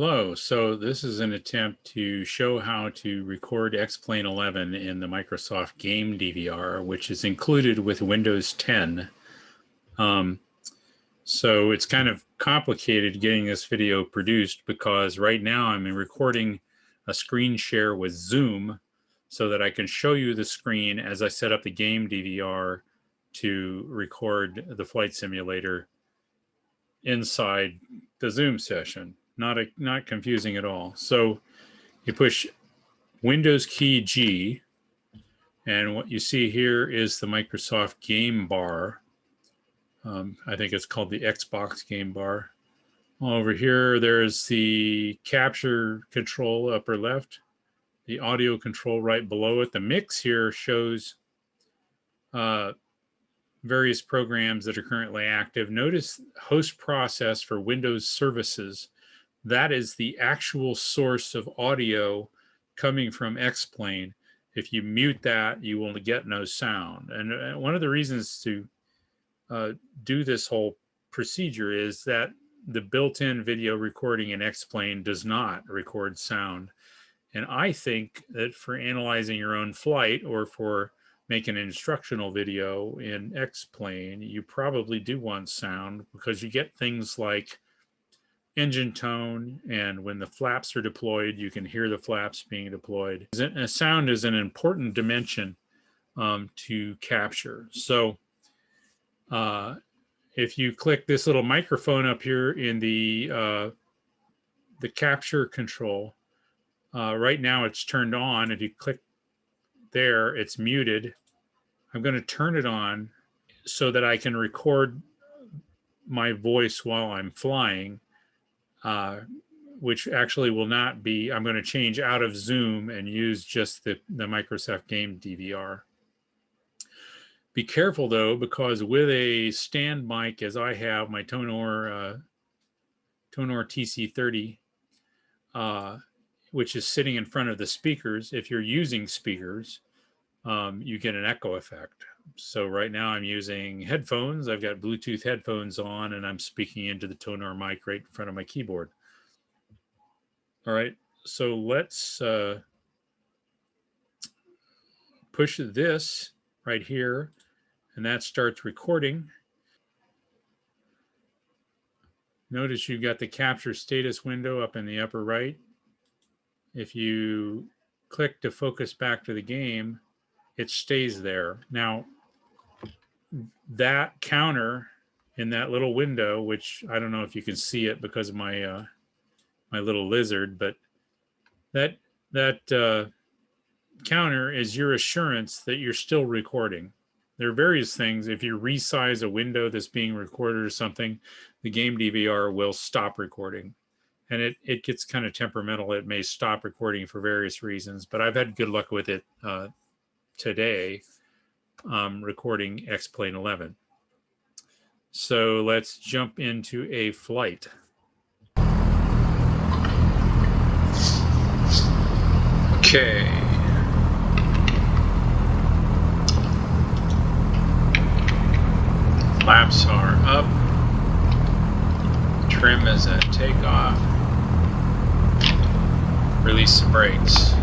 Hello, so this is an attempt to show how to record X-Plane 11 in the Microsoft Game DVR, which is included with Windows 10. So it's kind of complicated getting this video produced because right now I'm recording a screen share with Zoom so that I can show you the screen as I set up the Game DVR to record the flight simulator inside the Zoom session. Not confusing at all. So you push Windows key G, and what you see here is the Microsoft Game Bar. I think it's called the Xbox Game Bar. Over here, there's the capture control upper left, the audio control right below it. The mix here shows various programs that are currently active. Notice host process for Windows services. That is the actual source of audio coming from X-Plane. If you mute that, you will get no sound. And one of the reasons to do this whole procedure is that the built-in video recording in X-Plane does not record sound. And I think that for analyzing your own flight or for making an instructional video in X-Plane, you probably do want sound because you get things like engine tone, and when the flaps are deployed, you can hear the flaps being deployed. Sound is an important dimension to capture. So if you click this little microphone up here in the capture control, right now it's turned on. If you click there, it's muted. I'm going to turn it on so that I can record my voice while I'm flying. Which actually will not be, I'm going to change out of Zoom and use just the Microsoft Game DVR. Be careful though, because with a stand mic, as I have my Tonor TC30, which is sitting in front of the speakers, if you're using speakers, you get an echo effect. So right now I'm using headphones. I've got Bluetooth headphones on and I'm speaking into the Tonor mic right in front of my keyboard. All right, so let's push this right here and that starts recording. Notice you've got the capture status window up in the upper right. If you click to focus back to the game, it stays there. Now, that counter in that little window, which I don't know if you can see it because of my my little lizard, but that counter is your assurance that you're still recording. There are various things. If you resize a window that's being recorded or something, the Game DVR will stop recording. And it gets kind of temperamental. It may stop recording for various reasons, but I've had good luck with it today, recording X-Plane 11. So let's jump into a flight. Okay. Flaps are up. Trim is at takeoff. Release the brakes.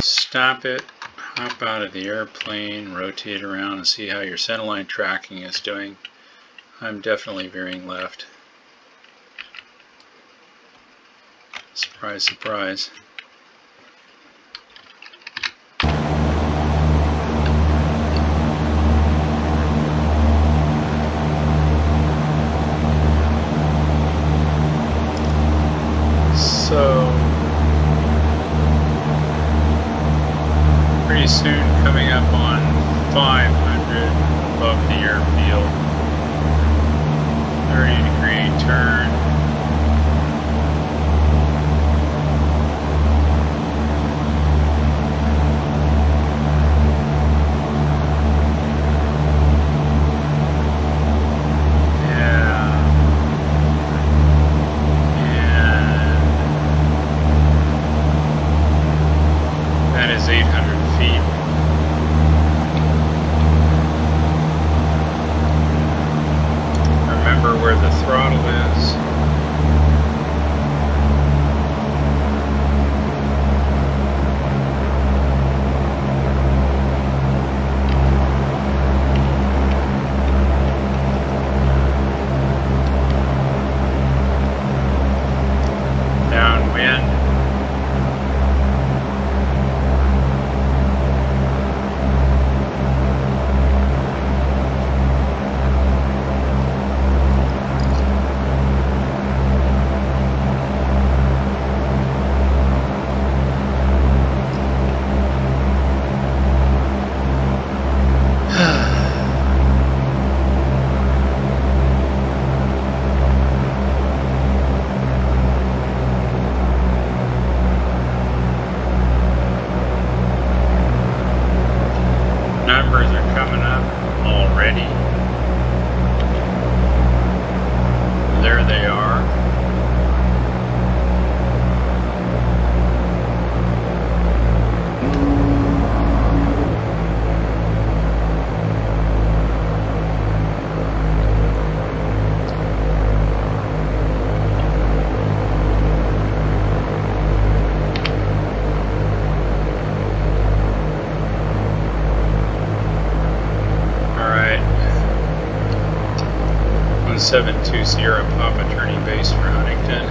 Stop it, hop out of the airplane, rotate around and see how your centerline tracking is doing. I'm definitely veering left. Surprise, surprise. So pretty soon coming up on 500 above the airfield. 30-degree turn. 172 Sierra Papa turning base for Huntington.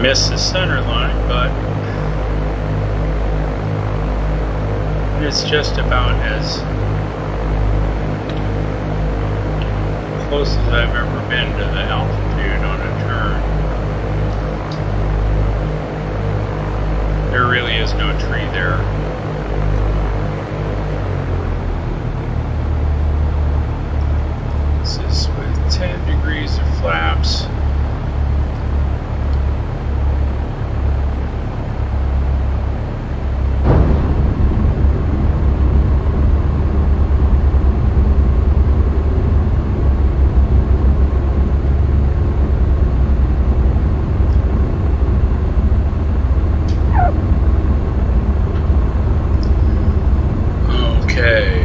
Missed the center line, but it's just about as close as I've ever been to the altitude on a turn. There really is no tree there. This is with 10 degrees of flaps. Okay,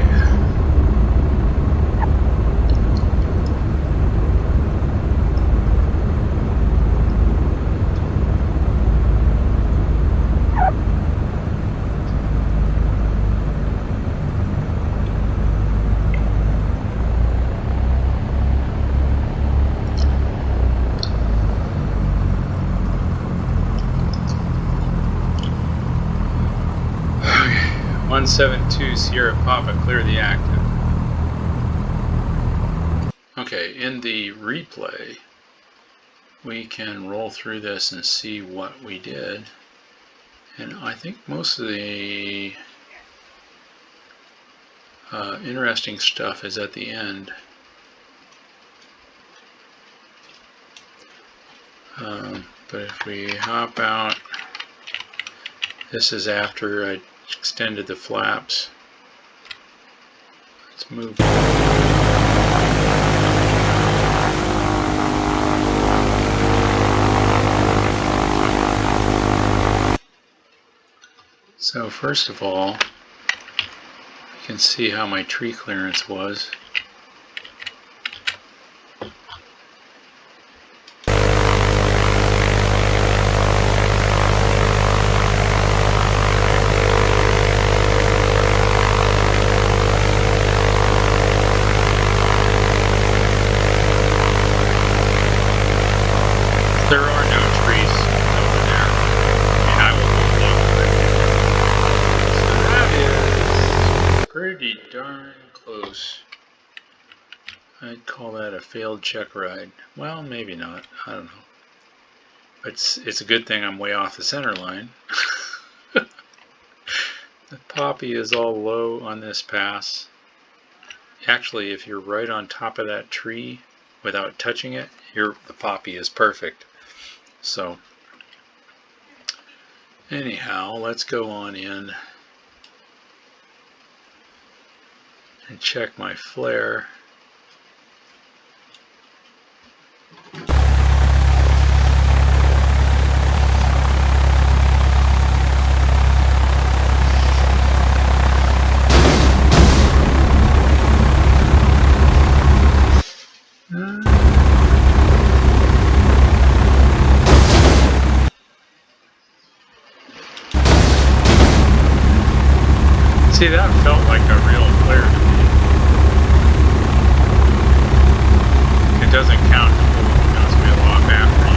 172 Sierra Papa, clear the active. Okay, in the replay, we can roll through this and see what we did. And I think most of the interesting stuff is at the end. But if we hop out, this is after I extended the flaps. Let's move. So first of all, you can see how my tree clearance was. There are no trees over there, and I will go look. So that is pretty darn close. I'd call that a failed check ride. Well, maybe not. I don't know. But it's a good thing I'm way off the center line. The poppy is all low on this pass. Actually, if you're right on top of that tree without touching it, the poppy is perfect. So anyhow, let's go on in and check my flare. See, that felt like a real flare to me. It doesn't count. It counts me off after.